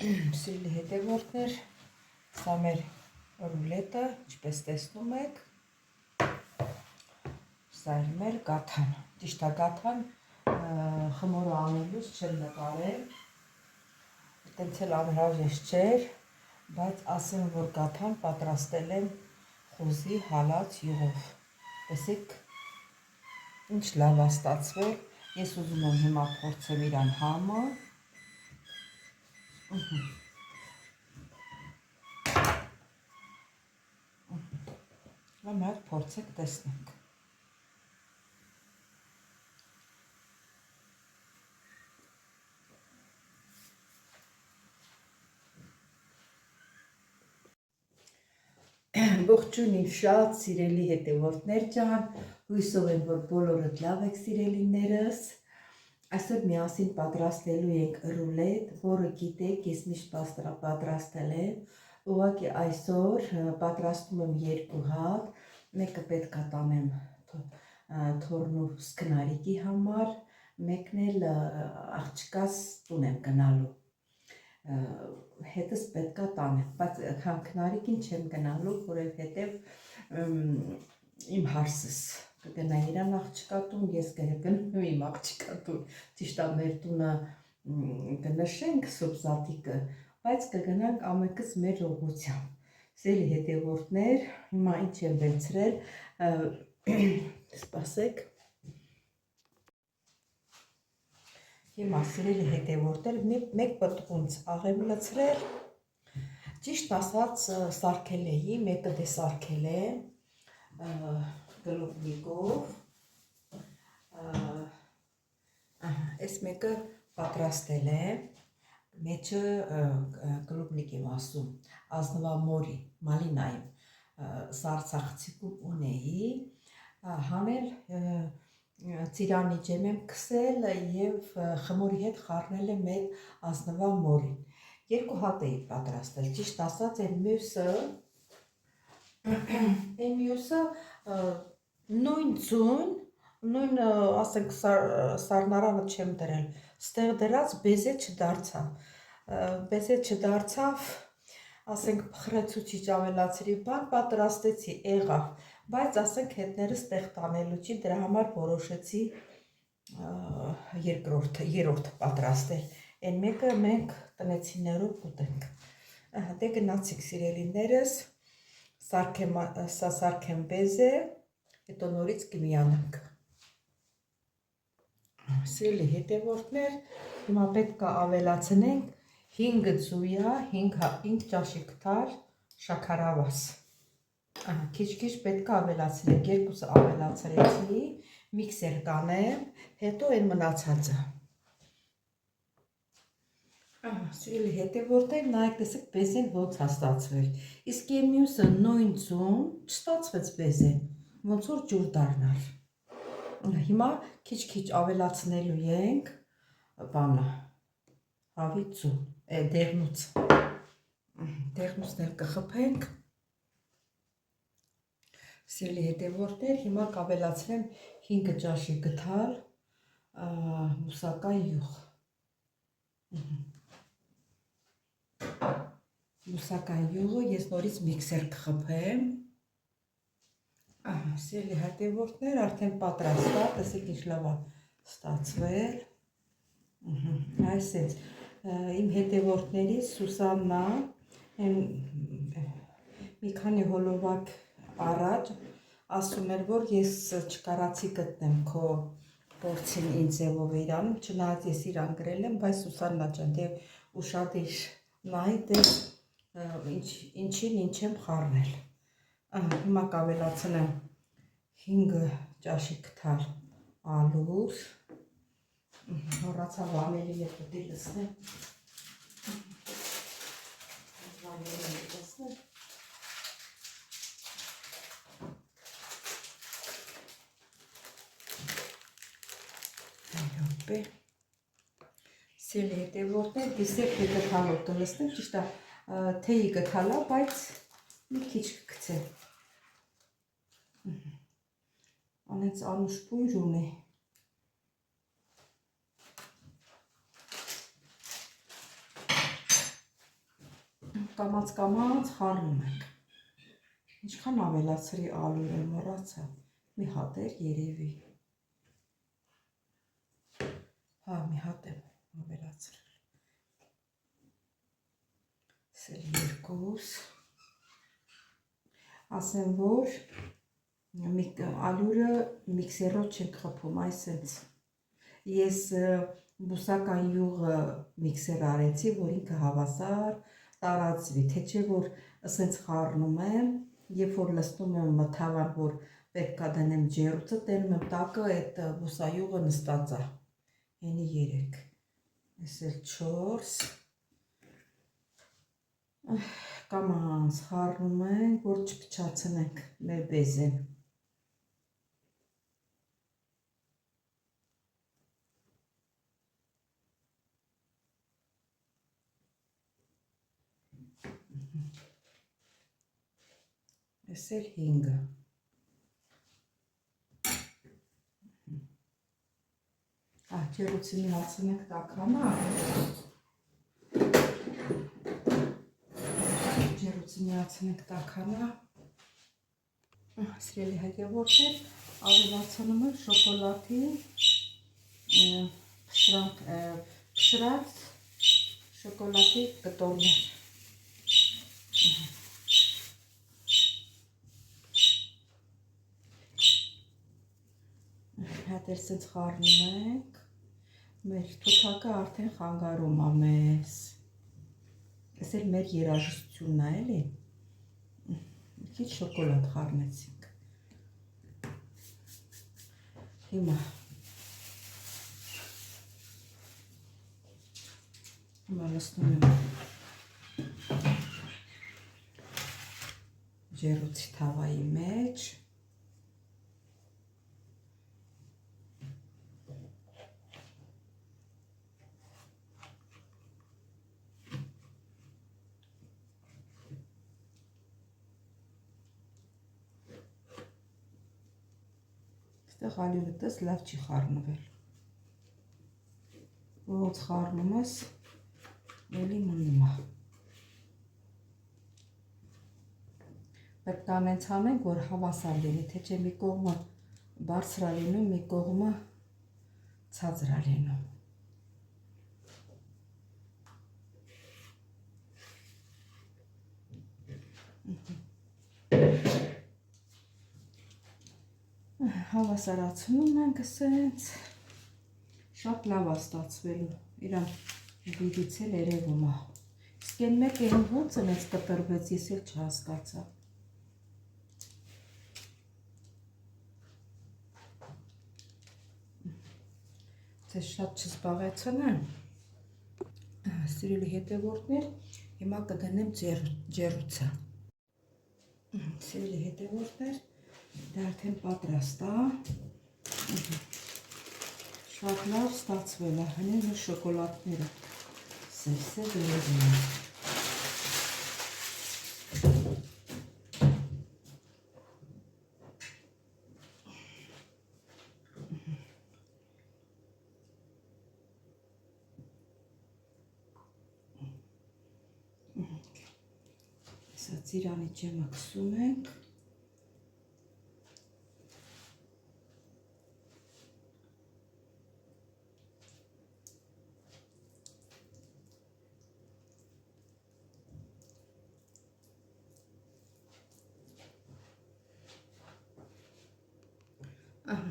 Սիրելի հետևորդներ, սա մեր ռուլետը, ինչպես տեսնում եք, սա է մեր գաթան, ճիշտ է գաթան խմորը անելուց չեմ նկարել, այդտենց էլ անհրաժեշտ չէր, բայց ասեմ, որ գաթան պատրաստել եմ խոզի հալած յուղով, տեսեք, ինչ լավ է ստացվել, ես ուզում եմ հիմա փորձեմ իրան համը, Լավ փորձեք տեսնենք։ Ողջույն իմ շատ սիրելի հետևորդներ ջան, հույսով եմ, որ բոլորդ լավ եք սիրելիներս։ Այսօր միասին պատրաստելու ենք ռուլետ, որը գիտեք, ես միշտ պատրաստել եմ, ուղղակի այսօր պատրաստում եմ երկու հատ, մեկը պետք է տանեմ թորնու սկնարիկի համար, մեկն էլ աղջկաս տուն եմ գնալու, հետս պետք է տանեմ, բայց քնարիկին չեմ գնալու, որովհետև իմ հարսս կգնա իրան աղջկատուն, ես կգնեմ իմ աղջկատուն, ճիշտ է մեր տունը կնշենք Սոբզատիկը, բայց կգնանք ամենքս մեր ուղղությամբ։ Սիրելի հետևորդներ, հիմա ինչ եմ վերցրել, սպասեք։ Հիմա սիրելի հետևորդներ, մեկ պտղունց աղեմ լցրել, ճիշտ ասած սարքել էի, մեկը դե սարքել է գլուբնիկով, այս մեկը պատրաստել է, մեջը գլուբնիկ եմ ասում, ազնվամորի, մալինայում, սարցախցիկում ունեի, հանել ծիրանի ջեմ եմ քսել և խմորի հետ խառնել եմ այդ ազնվամորին, երկու հատ էի պատրաստել, ճիշտ ասած են մյուսը նույն ձուն, նույն ասենք սառնարանը չեմ դրել, ստեղ դրած բեզե չդարձավ, ասենք փխրեցուցիչ ավելացրի բան, պատրաստեցի, եղավ, բայց ասենք հետներս տեղ տանելու չի, դրա համար որոշեցի երրորդ պատրաստել, այն մեկը մենք տնեցիներով կուտենք, դե գնացիք սիրելիներս, սա սարքեմ բեզե, հետո նորից կմիանանք։ Սիրելի հետևորդներ, հիմա պետք է ավելացնենք 5 ձույա, 5 ճաշիկ թար շաքարավազ։ Քիչ-քիչ պետք է ավելացնենք, երկուսը ավելացրեցի, միքսեր կանեմ, հետո այն մնացածը։ Սիրելի հետևորդներ, նայեք տեսեք բեզեն ոնց է ստացվել, իսկ եմ մյուսը նույն ձուն չստացվեց բեզեն, ոնց որ ջուր դառնար։ Հիմա քիչ-քիչ ավելացնելու ենք բանը, հավի ձուն, դեղնուցն էլ կխփենք։ Սիրելի հետևորդներ, հիմա կավելացնեմ 5 ճաշի գթալ մուսակա յուղ։ Մուսական յուղը ես նորից միքսեր կխփեմ, սիրելի հետևորդներ, արդեն պատրաստ է, տեսեք ինչ լավ է ստացվել, այսպես, իմ հետևորդներից Սուսաննա, մի քանի հոլովակ առաջ ասում էր, որ ես չկարացի գտնեմ քո փորձին ինձ ձևով իրանում, չնայած ես իրան գրել եմ, բայց Սուսաննա ջան, դե ուշադիր նայ, դες ինչին ինչ եմ խառնել, հիմա կավելացնեմ 5 ճաշիկ թար ալուր, հոռացա վանելին է պետք է լցնեմ, Սիրելի հետևորդներ, դեսերտի գթալով կլցնեմ, ճիշտ է թեյի գթալա, բայց մի քիչ կգցեմ, անենց անուշ պույր ունի, կամած խառնում ենք։ Ինչքան ավելացրի ալուրը մոռացա։ Մի հատ էր երևի։ Հա, մի հատ եմ ավելացրել։ Սել երկուս։ Ասեմ, որ ալուրը միքսերով չենք խփում, այսպես։ Ես բուսական յուղը միքսեր արեցի, որ ինքը հավասար տարածվի, թե չէ որ ասենց խառնում եմ, երբ որ լցնում եմ թավան, որ պետք է դնեմ ջեռուցը, տենում եմ տակը, այդ բուսայուղը նստած է։ Հենի 3, այս էլ 4։ Կամանց խառնում ենք, որ չփչացնենք մեր բեզեն։ Այս էլ 5-ը։ Ջեռուցի միացնենք տաքանա։ Ջեռուցի միացնենք տաքանա։ Սիրելի հարգավորներ, ավելացնում եմ շոկոլադի փշրած շոկոլադի կտորներ։ Հատ էլ սենց խառնում ենք, մեր թութակը արդեն խանգարում է մեզ, այս էլ մեր երաժշտությունն է էլի, քիչ շոկոլադ խառնեցինք, հիմա լցնում եմ ջեռուցի թավայի մեջ, այստեղ ալյուրը տես լավ չի խառնվել, ոնց խառնում ես, էլի մնում է, պետք է անենց անենք, որ հավասար լինի, թե չէ մի կողմը բարձր է լինում, մի կողմը ցածր է լինում։ Հավասարացնում ենք ասենց, շատ լավ է ստացվելու, իրան վիդից էլ երևում է, իսկ են մեկը ոնց ընեց կտրվեց, ես էլ չհասկացա։ Ձեզ շատ չզբաղեցնեմ, սիրելի հետևորդներ, հիմա կդնեմ ջեռուցը։ Սիրելի հետևորդներ, դա արդեն պատրաստ է, շատ լավ ստացվել է, հենց շոկոլադները սև երևում են։ Սա ծիրանի ջեմը քսում ենք։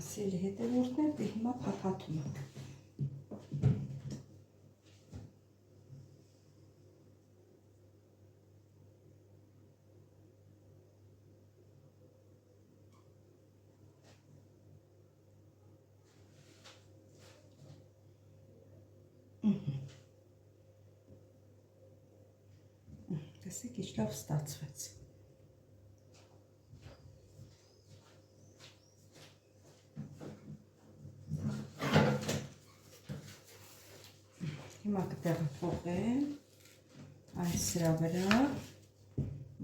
Սիրելի հետևորդներ, հիմա փաթաթում ենք։ Տեսեք, ինչ լավ ստացվեց։ Հիմա կտեղափոխեմ այս սրա վրա,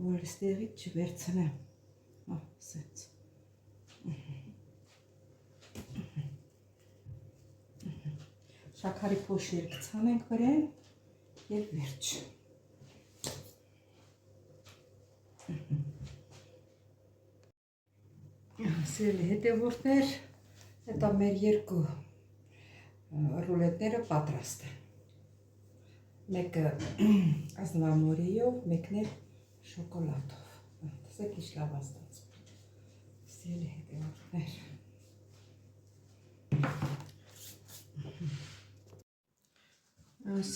որ ստեղից չվերցնեմ, ասենց։ Շաքարի փոշի կցանենք վրան և վերջ։ Սիրելի հետևորդներ, հետա մեր երկու ռուլետները պատրաստ են։ Մեկը ազնվամորիով, մեկն էլ շոկոլադով։ Տեսեք ինչ լավ ստացվում։ Սիրելի հետևորդներ։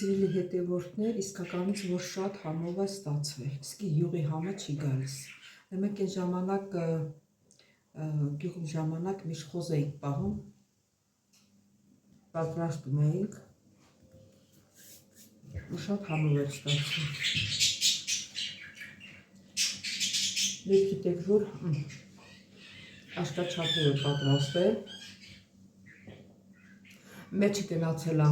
Սիրելի հետևորդներ, իսկականից որ շատ համով է ստացվել, իսկի յուղի համը չի գալիս։ Մենք այն ժամանակ գյուղի ժամանակ միշտ խոզ էինք պահում, պատրաստում էինք ու շատ համով էր ստացվում։ Դուք գիտեք, որ աշտաչափով է պատրաստվել, մեջը գնացել է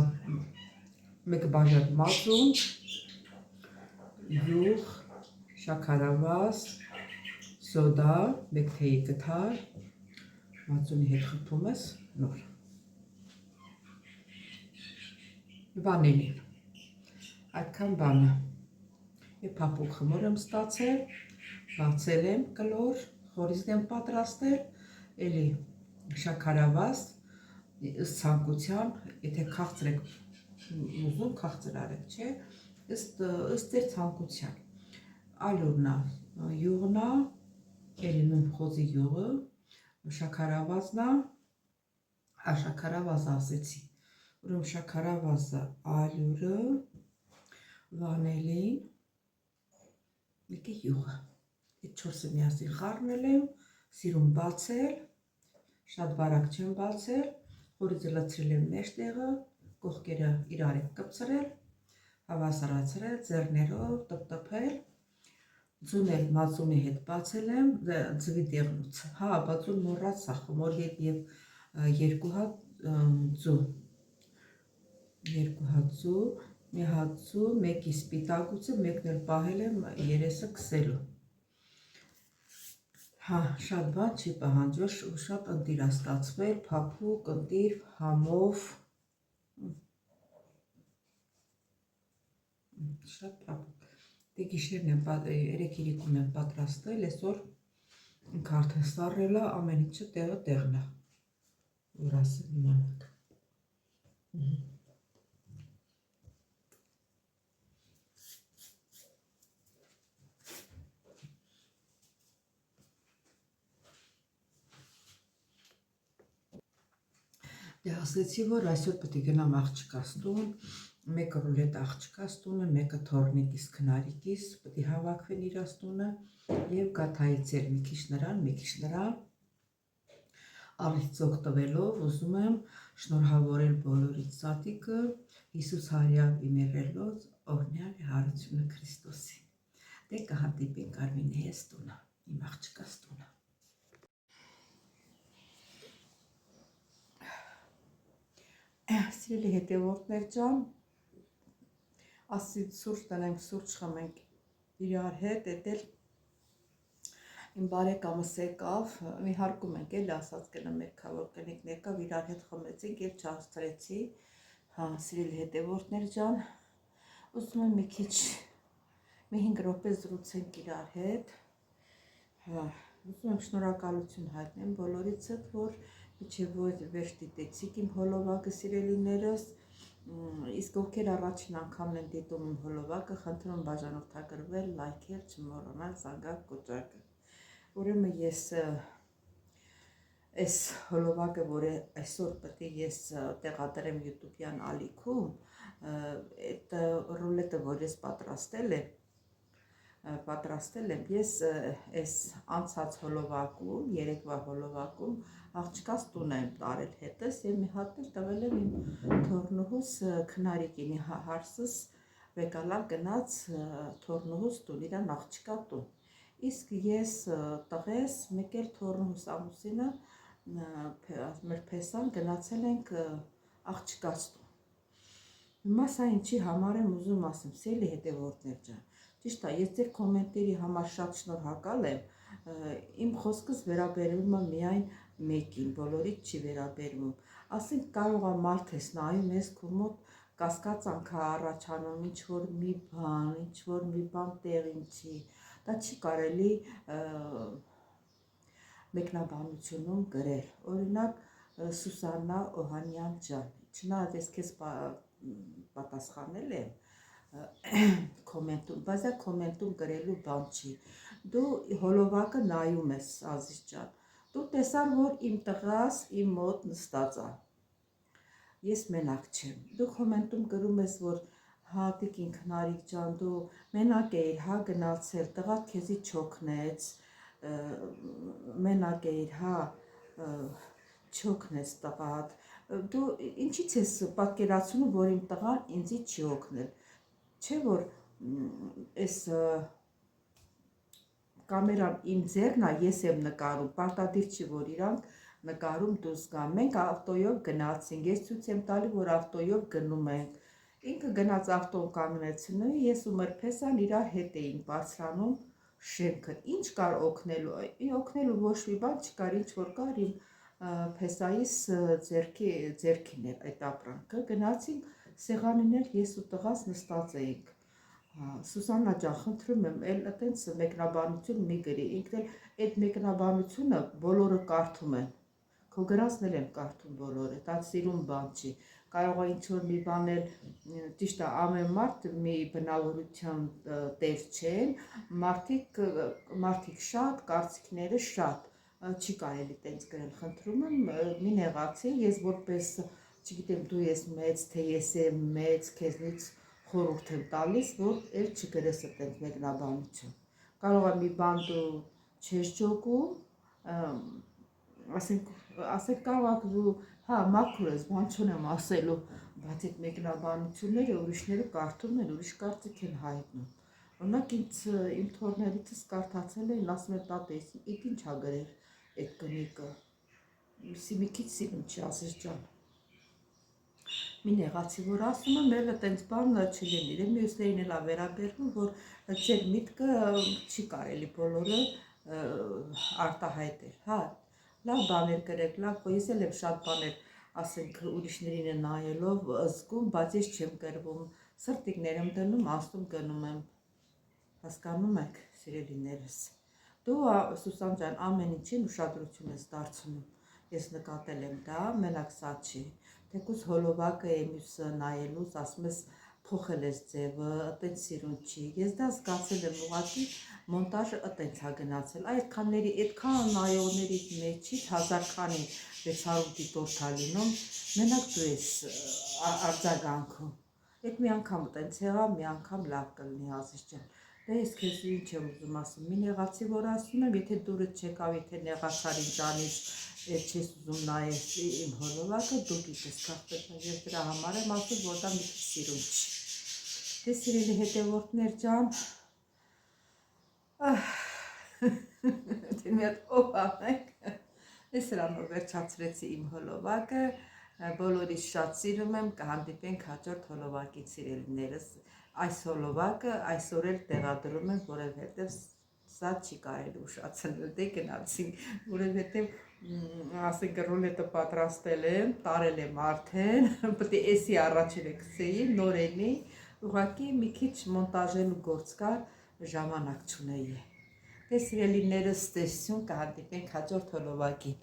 մեկ բաժակ մածուն, յուղ, շաքարավազ, սոդա, մեկ թեյի կթար, մածունի հետ խփում ես, նոր, վանիլին, այդքան բանը, և փափուկ խմոր եմ ստացել, բացել եմ կլոր, խորիզն եմ պատրաստել, էլի շաքարավազ, ըստ ցանկության, եթե քաղցր եք ուզում, քաղցր արեք, չէ, ըստ ձեր ցանկության, ալյուրնա, յուղնա, էլի նույն խոզի յուղը, շաքարավազնա, շաքարավազը ասեցի, ուրեմն շաքարավազը, ալյուրը, վանիլին, մեկը յուղը, այդ չորսը միասին խառնել եմ, սիրում բացել, շատ բարակ չեմ բացել, խորիզը լցրել եմ մեջտեղը, կողքերը իրար եք կպցրել, հավասարացրել, ձեռներով տպտպել, ձունել մածունի հետ բացել եմ, ձվի տեղնուց, բացուն մոռացա խմոր հետ և երկու հատ ձու, մի հատ ձու, մեկի սպիտակուցը, մեկն էլ պահել եմ երեսը քսելու։ Շատ բան չի պահանջվել, շատ ընտիր է ստացվել, փափուկ, ընտիր, համով, շատ փափուկ։ Դե գիշերն եմ, երեկ իրիկուն եմ պատրաստել, այսօր ինքը արդեն սառել է, ամեն ինչը տեղը տեղն է, որ ասեմ իմանաք։ Դե ասեցի, որ այսօր պետք է գնամ աղջկաս տուն, մեկը ռուլետ աղջկաս տունը, մեկը թորնիկիս քնարիկիս, պետք է հավաքվեն իրաց տունը և գաթայից էլ մի քիչ նրան, առիթ ձոկ տվելով, ուզում եմ շնորհավորել բոլորից Սատիկը, Հիսուս հարյավ իմերելոց, օրհնյալ է հարությունը Քրիստոսի։ Դե կհանդիպենք Արմինեիս տունը, իմ աղջկաս տունը։ Սիրելի հետևորդներ ջան, ասի սուրճ տնենք, սուրճ խմենք իրար հետ, էտել իմ բարեկամս եկավ, մի հարկում ենք էլ ասած կնը մեկա, որ կնիկ ներկավ, իրար հետ խմեցինք և չաստրեցի, սիրելի հետևորդներ ջան, ուզում եմ մի քիչ, մի 5 րոպե զրուցենք իրար հետ, ուզում եմ շնորհակալություն հայտնեմ բոլորիցդ, որ միջև վերջ դիտեցիք իմ հոլովակը սիրելիներս, իսկ ովքեր առաջին անգամն են դիտում իմ հոլովակը, խնդրում բաժանորդագրվել, լայքել, չմոռանալ զանգակ կոճակը։ Ուրեմն ես այս հոլովակը, որ այսօր պետք է ես տեղադրեմ YouTube-յան ալիքում, այդ ռուլետը, որ ես պատրաստել եմ, ես այս անցած հոլովակում, երեկվա հոլովակում աղջկաս տուն եմ տարել հետս և մի հատ էլ տվել եմ իմ թորնուհուս քնարիկին, հարսս վեկալալ գնաց թորնուհուս տուն, իրան աղջկա տուն, իսկ ես տղես, մեկ էլ թորնուհուս ամուսինը, մեր փեսան գնացել ենք աղջկաս տուն։ Հիմա սա ինչի համար եմ ուզում ասեմ, սիրելի հետևորդներ ջան, ճիշտ է, ես ձեր կոմենտերի համար շատ շնորհակալ եմ, իմ խոսքս վերաբերվում է միայն մեկին, բոլորից չի վերաբերվում, ասենք կարող է մարդ ես նայում ես քո մոտ կասկածանք է առաջանում, ինչ-որ մի բան տեղին չի, դա չի կարելի մեկնաբանությունում գրել, օրինակ Սուսաննա Օհանյան ջան, չնայած ես քեզ պատասխանել եմ կոմենտում, բայց այդ կոմենտում գրելու բան չի, դու հոլովակը նայում ես Ազիզ ջան, դու տեսար, որ իմ տղաս իմ մոտ նստած է, ես մենակ չեմ, դու կոմենտում գրում ես, որ հա տիկին Քնարիկ ջան, դու մենակ էիր, հա գնացել, տղադ քեզի չօգնեց, մենակ էիր, հա չօգնեց տղադ, դու ինչից ես պատկերացնում, որ իմ տղան ինձի չի օգնել, չէ որ այս կամերան իմ ձեռն է, ես եմ նկարում, պարտադիր չի, որ իրանք նկարում դուրս գան, մենք ավտոյով գնացինք, ես ցույց եմ տալի, որ ավտոյով գնում ենք, ինքը գնաց ավտոն կանգնեցնում, ես ու Մրփեսան իրա հետ էինք բարձրանում շենքը, ինչ կար օգնելու ոչ մի բան չկար, ինչ որ կար իմ Փեսայիս ձեռքին էր այդ ապրանքը, գնացինք սեղանին էլ ես ու տղաս նստած էինք, Սուսաննա ջան, խնդրում եմ, էլ այտենց մեկնաբանություն մի գրի, ինքն էլ այդ մեկնաբանությունը բոլորը կարդում են, քո գրածն էլ եմ կարդում բոլորը, դա սիրուն բան չի, կարող է ինչ-որ մի բան էլ, ճիշտ է, ամեն մարդ մի բնավորության տեր չեն, մարդիկ շատ, կարծիքները շատ, չի կարելի տենց գրել, խնդրում եմ, մի նեղացի, ես որպես, չգիտեմ, դու ես մեծ, թե ես եմ մեծ, քեզնից խորհուրդ եմ տալիս, որ էլ չգրես այտենց մեկնաբանություն, կարող է մի բան դու չես ջոգում, ասենք կարող դու, հա, մաքուր ես, բան չունեմ ասելու, բայց այդ մեկնաբանությունները ուրիշները կարդում են, ուրիշ կարծիք են հայտնում, օրինակ իմ թորներիցս կարդացել էին, ասում են տատես, իդ ինչ ա գրել այդ կնիկը, մի քիչ սիրում չի, Ազիզ ջան, մի նեղացի, որ ասում եմ, էլ այտենց բան չլինի, դե մյուսներին էլ ա վերաբերվում, որ ձեր միտքը չի կարելի բոլորը արտահայտել, հա, լավ բաներ գրեք, լավ, ես էլ եմ շատ բաներ, ասենք ուրիշներին է նայելով զգում, բայց ես չեմ գրվում, սրտիկներ եմ դնում, անցնում գնում եմ, հասկանում եք, սիրելիներս, դու Սուսան ջան, ամեն ինչին ուշադրություն ես դարձնում, ես նկատել եմ դա, մենակ սա չի, թեկուզ հոլովակը է մյուսը նայելուց, ասում ես փոխել ես ձևը, այտենց սիրուն չի, ես դա զգացել եմ ուղղակի մոնտաժը այտենց ա գնացել, այդքան նայողների մեջից 1000 քանի 600 դիտորդ ա լինում, մենակ դու ես արձագանքում, այդ մի անգամ այտենց եղավ, մի անգամ լավ կլինի Ազիզ ջան, դե ես քեզ ինչ եմ ուզում ասում, մի նեղացի որ ասում եմ, եթե դուրը չեկավ, եթե նեղացար ինձանից, չես ուզում նայես իմ հոլովակը, դու գիտես քաղտետնը, ես դրա համար եմ ասում, որ դա մի քիչ սիրուն չի, դե սիրելի հետևորդներ ջան, դե մի հատ ով անենք, ես սրանով վերջացրեցի իմ հոլովակը, բոլորիս շատ սիրում եմ, կհանդիպենք հաջորդ հոլովակից սիրելիներս, այս հոլովակը այսօր էլ տեղադրում եմ, որովհետև սա չի կարելի ուշացնել, դե գնացինք, որովհետև ասենք ռուլետը պատրաստել եմ, տարել եմ արդեն, պետք է էսի առաջերը գցեի, նորենի, ուղղակի մի քիչ մոնտաժելու գործ կար, ժամանակ չունեի, դե սիրելիներս տեսություն, կհանդիպենք հաջորդ հոլովակին։